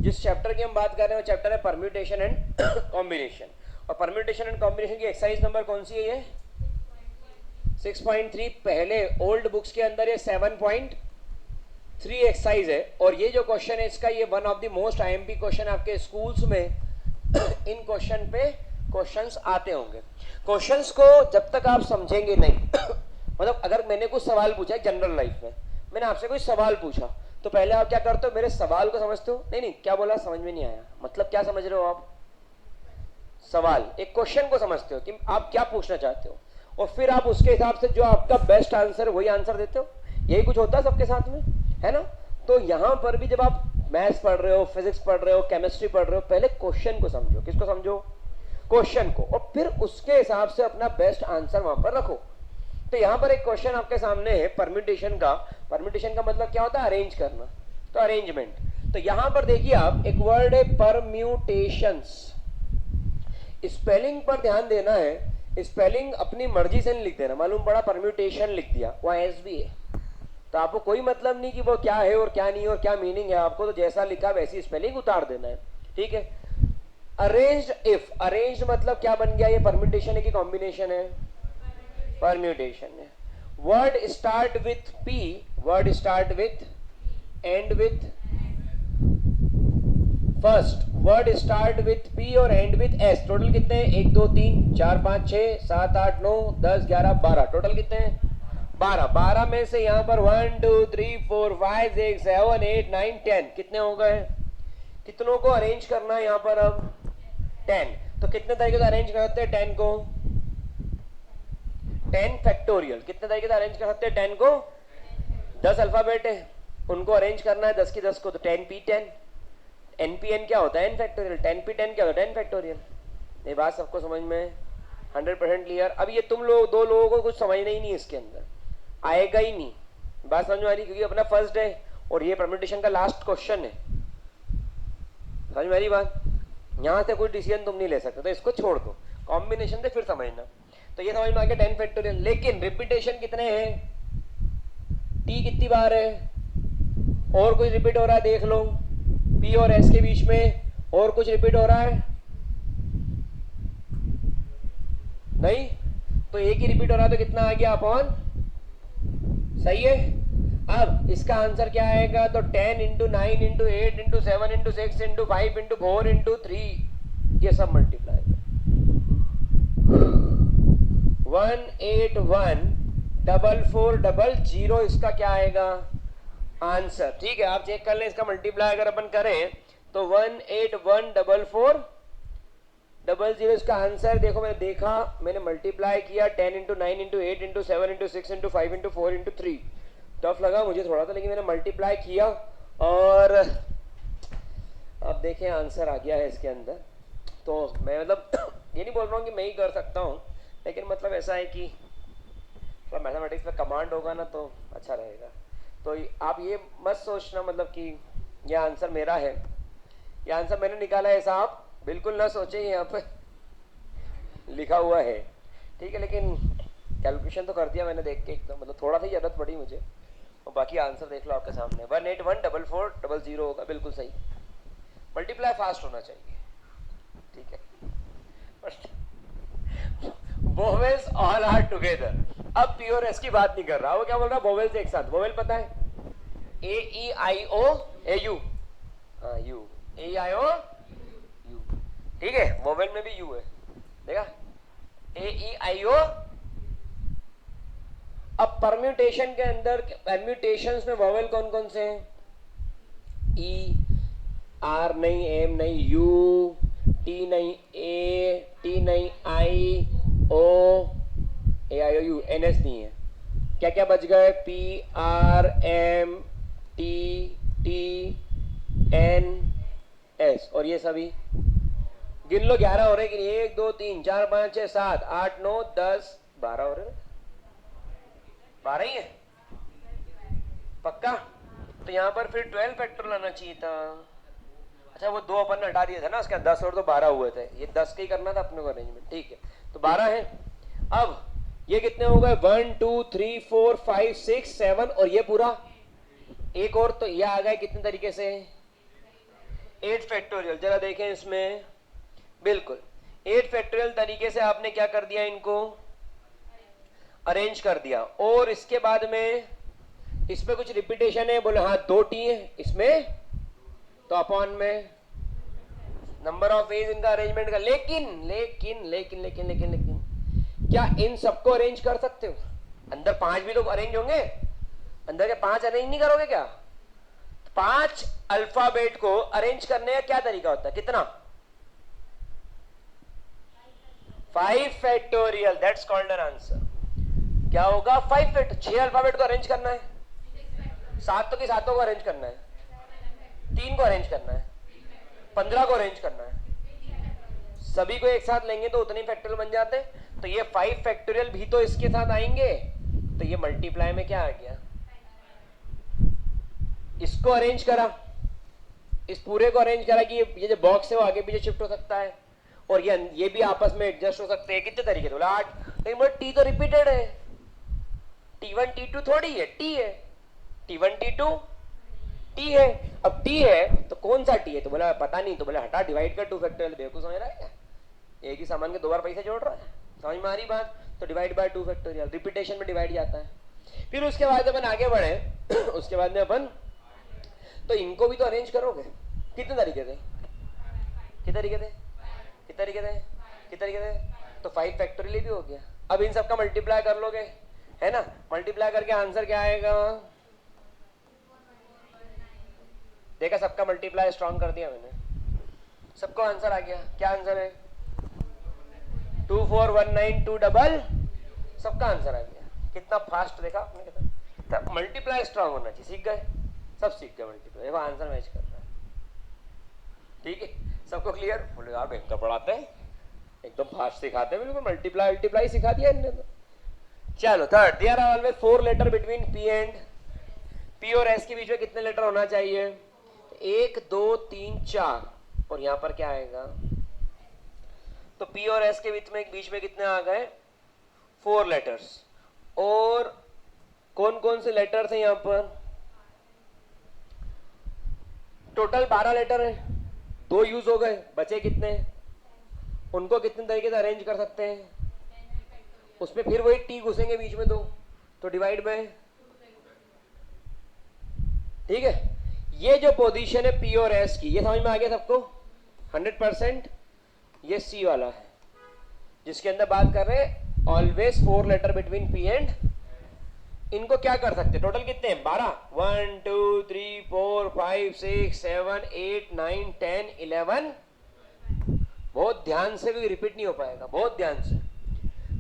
जिस चैप्टर की हम बात कर रहे हैं वो चैप्टर है परम्यूटेशन एंड कॉम्बिनेशन। और परम्यूटेशन एंड कॉम्बिनेशन की एक्सरसाइज नंबर कौन सी है ये? 6.3। पहले ओल्ड बुक्स के अंदर ये 7.3 एक्सरसाइज है। और ये जो क्वेश्चन है इसका, ये one of the most IMP question आपके स्कूल्स में इन क्वेश्चन पे क्वेश्चंस आते होंगे। क्वेश्चंस को जब तक आप समझेंगे नहीं मतलब अगर मैंने कुछ सवाल पूछा है जनरल लाइफ में, मैंने आपसे कोई सवाल पूछा, तो पहले आप क्या करते हो? मेरे सवाल को समझते हो? नहीं नहीं, क्या बोला समझ में नहीं आया, मतलब क्या समझ रहे हो आप? सवाल, एक क्वेश्चन को समझते हो कि आप क्या पूछना चाहते हो, और फिर आप उसके हिसाब से जो आपका बेस्ट आंसर है वही आंसर देते हो। यही कुछ होता है सबके साथ में, है ना? तो यहां पर भी जब आप मैथ्स पढ़ रहे हो, फिजिक्स पढ़ रहे हो, केमिस्ट्री पढ़ रहे हो, पहले क्वेश्चन को समझो। किसको समझो? क्वेश्चन को, और फिर उसके हिसाब से अपना बेस्ट आंसर वहां पर रखो। तो यहां पर एक क्वेश्चन आपके सामने है परम्यूटेशन का। परम्यूटेशन का मतलब क्या होता है? अरेंज करना, तो अरेंजमेंट। तो यहां पर देखिए आप, एक वर्ड है परम्यूटेशंस। स्पेलिंग पर ध्यान देना है, स्पेलिंग अपनी मर्जी से नहीं लिख देना। मालूम पड़ा परम्यूटेशन लिख दिया, वहां एस भी है, तो आपको कोई मतलब नहीं कि वो क्या है और क्या नहीं और क्या मीनिंग है, आपको तो जैसा लिखा वैसी स्पेलिंग उतार देना है, ठीक है? अरेंज्ड इफ, अरेंज्ड मतलब क्या बन गया? ये परम्यूटेशन है कि कॉम्बिनेशन है? परम्यूटेशन है। Word start with P, word start with, and with, first word start with P और एंड विथ एस। टोटल कितने हैं? 1 2 3 4 5 6 7 8 9 10 11 12। टोटल कितने हैं? 12। 12 में से यहाँ पर 1 2 3 4 5 6 7 8 9 10 कितने हो गए? कितनों को अरेंज करना है यहाँ पर अब? 10। तो कितने तरीके से अरेंज कर सकते हैं 10 को? 10 फैक्टोरियल। कितने तरीके से अरेंज कर सकते हैं 10 को? 10 अल्फाबेट है, उनको अरेंज करना है 10 की 10 को, तो 10p10। npn क्या होता है? n factorial. 10p10 क्या होता है? 10 फैक्टोरियल। ये बात सबको समझ में 100% क्लियर? अब ये तुम लोग दो लोगों को कुछ समझना ही नहीं, इसके अंदर आएगा ही नहीं, बात समझ में आ रही? क्योंकि अपना फर्स्ट है और ये परम्यूटेशन का लास्ट क्वेश्चन है। समझ में आ रही बात? यहां से कोई डिसीजन तुम नहीं ले सकते, तो इसको छोड़ दो, कॉम्बिनेशन से फिर समझना। तो ये समझ में आ गया 10 फैक्टोरियल। लेकिन रिपीटेशन कितने हैं? टी कितनी बार है? और कुछ रिपीट हो रहा है? देख लो, पी और एस के बीच में और कुछ रिपीट हो रहा है? नहीं, तो एक ही रिपीट हो रहा है, तो कितना आ गया? अपॉन। सही है। अब इसका आंसर क्या आएगा? तो 10 into 9 into 8 into 7 into 6 into 5 into 4 into 3, ये सब मल्टीप्लाई 1814400, इसका क्या आएगा आंसर? ठीक है, आप चेक कर लें इसका मल्टीप्लाई अगर अपन करें तो 1814400, इसका आंसर देखो। मैंने देखा, मैंने मल्टीप्लाई किया 10 into 9 into 8 into 7 into 6 into 5 into 4 into 3। Tough लगा मुझे थोड़ा सा, लेकिन मैंने मल्टीप्लाई किया और अब देखें आंसर आ गया है इसके अंदर। तो मैं मतलब ये नहीं बोल रहा हूँ कि मैं ही कर सकता हूँ, लेकिन मतलब ऐसा है कि थोड़ा मैथमेटिक्स में कमांड होगा ना तो अच्छा रहेगा। तो आप ये मत सोचना मतलब कि ये आंसर मेरा है, ये आंसर मैंने निकाला है, ऐसा आप बिल्कुल ना सोचें। यहाँ पे लिखा हुआ है, ठीक है, लेकिन कैलकुलेशन तो कर दिया मैंने देख के एकदम, मतलब थोड़ा सा ही जरूरत पड़ी मुझे, और बाकी आंसर देख लो आपके सामने। 1814400 होगा, बिल्कुल सही। मल्टीप्लाई फास्ट होना चाहिए, ठीक है। Vowels all are together. अब पी और एस की बात नहीं कर रहा, वो क्या बोल रहा है? वोवेल्स एक साथ। वोवेल पता है? A E I O A U, हाँ U, A E I O U, ठीक है। वोवेल में भी यू है, देखा? ए ई आई ओ। अब परम्यूटेशन के अंदर, परम्यूटेशंस में वोवेल कौन कौन से हैं? ई, आर नहीं, एम नहीं, यू, टी नहीं, ए, टी नहीं, I, O, A I O U, N S नहीं है। क्या क्या बच गए? P, R, M, T, T, N, S, और ये सभी गिन लो। 11 हो रहे कि 1 2 3 4 5 6 7 8 9 10 12 हो रहे ना? 12 ही है पक्का? तो यहाँ पर फिर 12 फैक्टर लाना चाहिए था। अच्छा, वो 2 अपन ने हटा दिया था ना उसके 10 और तो 12 हुए थे, ये 10 का ही करना था अपने को अरेंजमेंट, ठीक है। तो 12 है। अब ये कितने हो गए? 1 2 3 4 5 6 7, और ये पूरा एक और, तो ये आ गए कितने तरीके से? 8 फैक्टोरियल, जरा देखें इसमें, बिल्कुल 8 फैक्टोरियल तरीके से आपने क्या कर दिया, इनको अरेंज कर दिया। और इसके बाद में इसमें कुछ रिपीटेशन है, बोले हाँ 2 टी है इसमें, तो अपॉन में नंबर ऑफ वेज इनका अरेंजमेंट का। लेकिन लेकिन लेकिन लेकिन लेकिन लेकिन क्या इन सबको अरेंज कर सकते हो? अंदर 5 भी लोग अरेंज होंगे, अंदर के 5 अरेंज नहीं करोगे क्या? 5 अल्फाबेट को अरेंज करने का क्या तरीका होता है, कितना? 5 factorial, that's called an answer. क्या होगा? 5 फैक्टोरियल। 6 अल्फाबेट को अरेंज करना है, 7 की 7 को अरेंज करना है, 3 को अरेंज करना है, 15 को अरेंज करना है, सभी को एक साथ लेंगे तो उतने फैक्टोरियल बन जाते हैं। तो ये 5 फैक्टोरियल भी तो इसके साथ आएंगे, तो ये मल्टीप्लाई में क्या आ गया, इसको अरेंज करा, इस पूरे को अरेंज करा कि ये जो बॉक्स है वो आगे पीछे शिफ्ट हो सकता है, और ये भी आपस में एडजस्ट हो सकते हैं। कितने तरीके? बोला 8। लेकिन टी तो रिपीटेड है, T1 T2 थोड़ी है, टी है, T1 T2 टी है। अब टी है तो कौन सा टी है? तो बोला पता नहीं, तो बोला हटा, डिवाइड कर 2 फैक्टोरियल। बेवकूफ समझ रहा है क्या? एक ही सामान के 2 बार पैसे जोड़ रहा है, समझ में आ रही बात? तो डिवाइड बाय 2 फैक्टोरियल, रिपीटेशन में डिवाइड जाता है। फिर उसके बाद अपन आगे बढ़े उसके बाद में अपन तो इनको भी तो अरेंज करोगे, कितने तरीके से, कितने तरीके से, कितने तरीके से, कितने तरीके से? तो 5 फैक्टोरियल भी हो गया। अब इन सबका मल्टीप्लाई कर लोगे, है ना? मल्टीप्लाई करके आंसर क्या आएगा? देखा, सबका मल्टीप्लाई स्ट्रॉन्ग कर दिया मैंने, सबको आंसर आ गया। क्या आंसर है? 24192 सबका आंसर आ गया। कितना फास्ट देखा आपने, कितना मल्टीप्लाई स्ट्रॉन्ग होना चाहिए। सीख गए, सब सीख गए मल्टीप्लाई। देखो आंसर मैच कर रहा है, ठीक है? सबको क्लियर? बोले यार भयंकर पढ़ाते हैं, एकदम फास्ट सिखाते हैं, बिल्कुल मल्टीप्लाई मल्टीप्लाई सिखा दिया इन्होंने तो। चलो third, there are always 4 letter between P and P और एस के बीच में कितने लेटर होना चाहिए? 1 2 3 4, और यहां पर क्या आएगा? तो पी और एस के बीच में कितने आ गए? 4 लेटर्स। और कौन कौन से लेटर्स हैं यहां पर? टोटल 12 लेटर है, 2 यूज हो गए, बचे कितने? उनको कितने तरीके से अरेंज कर सकते हैं? उसमें फिर वही टी घुसेंगे बीच में 2, तो डिवाइड बाय, ठीक है? ये जो पोजीशन है पी और एस की, ये समझ में आ गया सबको 100%? ये सी वाला है जिसके अंदर बात कर रहे हैं always 4 letter between P and. इनको क्या कर सकते हैं? टोटल कितने हैं? 12। 1 2 3 4 5 6 7 8 9 10 11। बहुत ध्यान से, कोई रिपीट नहीं हो पाएगा, बहुत ध्यान से।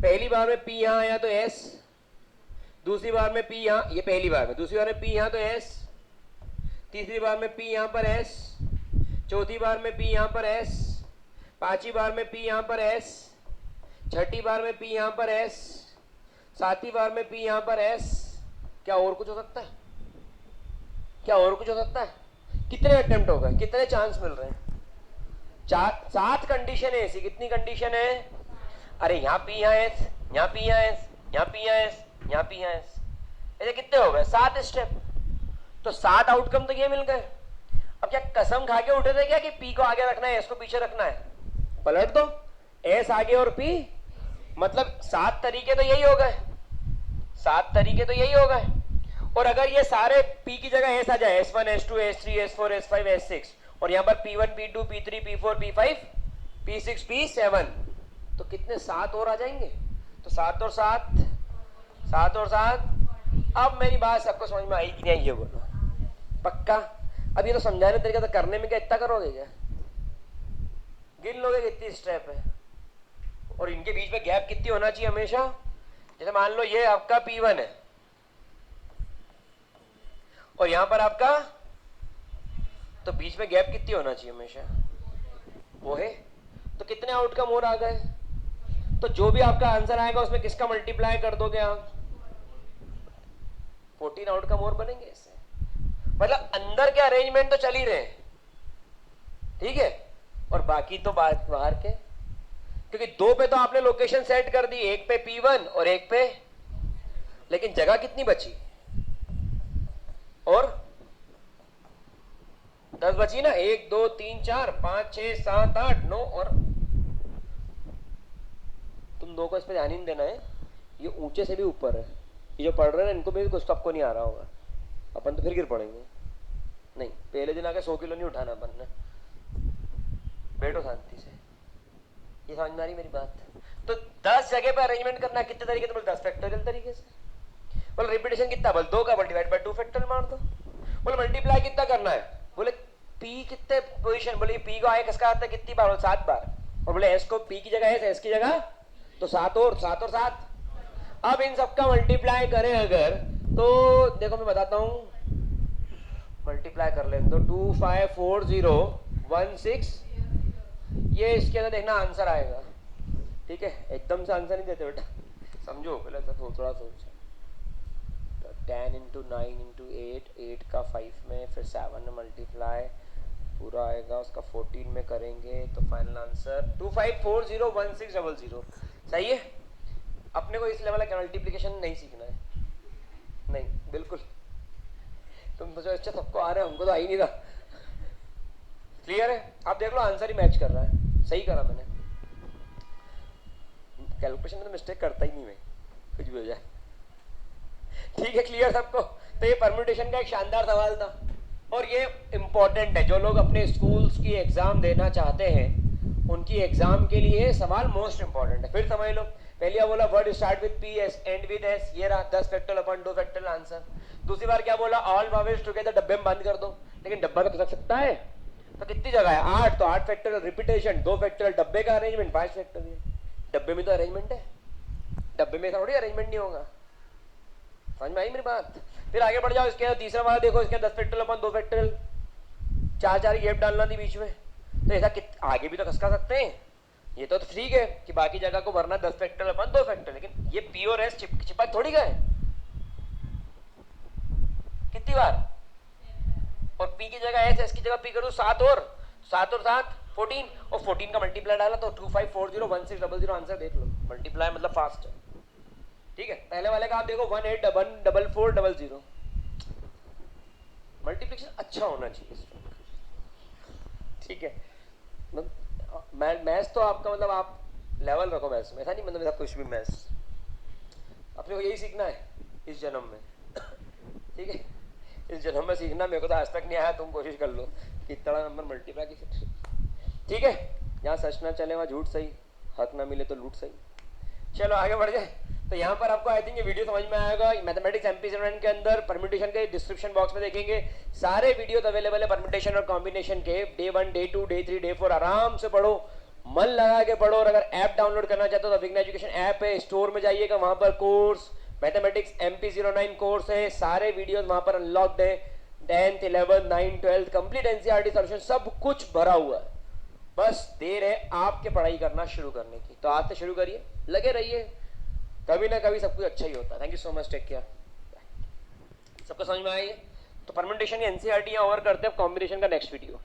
पहली बार में पी यहां आया तो एस, दूसरी बार में पी यहां, ये पहली बार में, दूसरी बार में पी यहां तो एस, तीसरी बार में पी यहां पर एस, चौथी बार में पी यहां पर एस, पांचवी बार में पी यहां पर एस, छठी बार में पी यहां पर एस, सातवीं बार में पी यहां पर एस। क्या और कुछ हो सकता है? क्या और कुछ हो सकता है? कितने अटेम्प्ट हो गए, कितने चांस मिल रहे हैं? 7 कंडीशन है ऐसी। कितनी कंडीशन है? अरे यहाँ पी यहाँ एस, यहाँ पी यहाँ एस, यहाँ पी यहाँ एस, यहाँ पी यहाँ एस, ऐसे कितने हो गए? 7 स्टेप। तो 7 आउटकम तो ये मिल गए। अब क्या कसम खा के उठे थे क्या कि पी को आगे रखना है, एस को पीछे रखना है? पलट दो, एस आगे और पी, मतलब 7 तरीके तो यही हो गए, 7 तरीके तो यही हो गए। और अगर ये सारे पी की जगह एस आ जाए, S1 S2 S3 S4 S5 S6, और यहाँ पर P1 P2 P3 P4 P5 P6 P7, तो कितने? 7 और आ जाएंगे। तो 7 और 7, 7 और 7। अब मेरी बात सबको समझ में आई कि नहीं, ये बोलो पक्का? अब ये तो समझाने तरीका, तो करने में क्या इतना करोगे क्या? गिन लोगे कितनी स्टेप है, और इनके बीच में गैप कितनी होना चाहिए हमेशा? जैसे मान लो ये आपका P1 है और यहां पर आपका, तो बीच में गैप कितनी होना चाहिए हमेशा? वो है। तो कितने आउटकम और आ गए? तो जो भी आपका आंसर आएगा उसमें किसका मल्टीप्लाई कर दोगे आप? 14 आउटकम और बनेंगे इससे। मतलब अंदर के अरेंजमेंट तो चल ही रहे, ठीक है, और बाकी तो बाहर के, क्योंकि 2 पे तो आपने लोकेशन सेट कर दी, एक पे P1 और एक पे, लेकिन जगह कितनी बची? और 10 बची ना, 1 2 3 4 5 6 7 8 9 और तुम दो को इस पे ध्यान ही नहीं देना है, ये ऊंचे से भी ऊपर है, ये जो पढ़ रहे हैं ना इनको भी कुछ सबको नहीं आ रहा होगा, अपन तो फिर गिर पड़ेंगे। नहीं, पहले दिन आके 100 किलो नहीं उठाना अपन ने, बैठो शांति से। ये समझ में आ रही मेरी बात? तो 10 जगह पे अरेंजमेंट करना है, कितने तरीके से? बोल 10 फैक्टोरियल तरीके से। बोल रिपीटेशन कितना? बोल 2 का डिवाइड बाय 2 फैक्टोरियल मार दो। बोले मल्टीप्लाई कितना करना है? बोले पी कितने पोजीशन, बोले पी को आए किसका आता है कितनी बार? 7 बार। और बोले एस को पी की जगह एस की जगह तो 7 और 7 और 7। अब इन सबका मल्टीप्लाई करें अगर, तो देखो मैं बताता हूं, मल्टीप्लाई कर लें तो 254016, ये इसके अंदर देखना आंसर आएगा। ठीक है, एकदम से आंसर नहीं देते बेटा, समझो पहले थोड़ा सोच। 10 × 9 × 8, 8 का 5 में, फिर 7 में मल्टीप्लाई पूरा आएगा, उसका 14 में करेंगे तो फाइनल आंसर 25401600। सही है? अपने को इस लेवल का मल्टीप्लिकेशन नहीं सीखना है, नहीं बिल्कुल। तुम सोचो अच्छा सबको आ रहा है, हमको तो आ ही नहीं रहा। क्लियर है? आप देख लो आंसर ही मैच कर रहा है, सही करा मैंने। कैलकुलेशन में तो मिस्टेक करता ही नहीं मैं, कुछ भी हो जाए। ठीक है, क्लियर सबको? तो ये परम्यूटेशन का एक शानदार सवाल था और ये इंपॉर्टेंट है। जो लोग अपने स्कूल्स की एग्जाम देना चाहते हैं उनकी एग्जाम के लिए सवाल मोस्ट इंपॉर्टेंट है। फिर समझ लो, पहले बोला word start with P S and with S, ये रहा 10 फैक्टोरियल अपन 2 फैक्टोरियल आंसर। दूसरी बार क्या बोला? ऑल वावेल्स टुगेदर डब्बे में बंद कर दो, लेकिन डब्बा तो सकता है, तो कितनी जगह है? 8, तो 8 फैक्टोरियल रिपीटेशन, 2 फैक्टोरियल डब्बे का अरेंजमेंट, 5 फैक्टोरियल। डब्बे में तो अरेंजमेंट है, डब्बे में थोड़ी अरेंजमेंट नहीं होगा। समझ में आई मेरी बात? फिर आगे बढ़ जाओ, इसके बाद तीसरा वाला देखो, इसके 10 फैक्टोरियल अपन 2 फैक्टोरियल, 4 गैप डालना थी बीच में, तो ऐसा आगे भी तो खसका सकते हैं। ये तो ठीक है कि बाकी जगह को भरना 10 फैक्टोरियल अपन 2 फैक्टोरियल, लेकिन ये पी और एस चिपा थोड़ी गए कितनी बार? और पी की जगह एस की जगह पी करूँ 7 और 7 14, और 14 का मल्टीप्लाई डाला तो 25401600 आंसर देख लो। मल्टीप्लाई मतलब फास्ट है। ठीक है, पहले वाले का आप देखो 18144400, मल्टीप्लिकेशन अच्छा होना चाहिए। ठीक है, मैथ्स तो आपका मतलब आप लेवल रखो मैथ्स में, ऐसा नहीं मतलब कुछ भी मैथ्स अपने को यही सीखना है इस जन्म में। ठीक है, इस जन्म में सीखना, मेरे को तो आज तक नहीं आया, तुम कोशिश कर लो कि इतना नंबर मल्टीप्लाई की। ठीक है, यहाँ सच ना चले वहाँ झूठ सही, हक ना मिले तो लूट सही। चलो आगे बढ़ जाए। तो यहाँ पर आपको आई थिंक ये वीडियो समझ में आएगा। मैथमेटिक्स MP7 के अंदर परम्यूटेशन के डिस्क्रिप्शन बॉक्स में देखेंगे सारे वीडियो अवेलेबल है परम्यूटेशन और कॉम्बिनेशन के। डे 1, डे 2, डे 3, डे 4 आराम से पढ़ो, मन लगा के पढ़ो। और अगर ऐप डाउनलोड करना चाहते हो तो विघ्न एजुकेशन ऐप है, स्टोर में जाइएगा, वहां पर कोर्स मैथमेटिक्स MP09 कोर्स है, सारे वीडियोस वहां पर अनलॉक्ड है। 10th 11th 9th 12th complete NCERT solution सब कुछ भरा हुआ है। बस देर है आपके पढ़ाई करना शुरू करने की, तो आज से शुरू करिए, लगे रहिए, कभी ना कभी सब कुछ अच्छा ही होता है। Thank you so much, take care. सबको समझ में आई है? तो परम्यूटेशन की NCERT यहाँ ओवर करते हैं, कॉम्बिनेशन का नेक्स्ट वीडियो।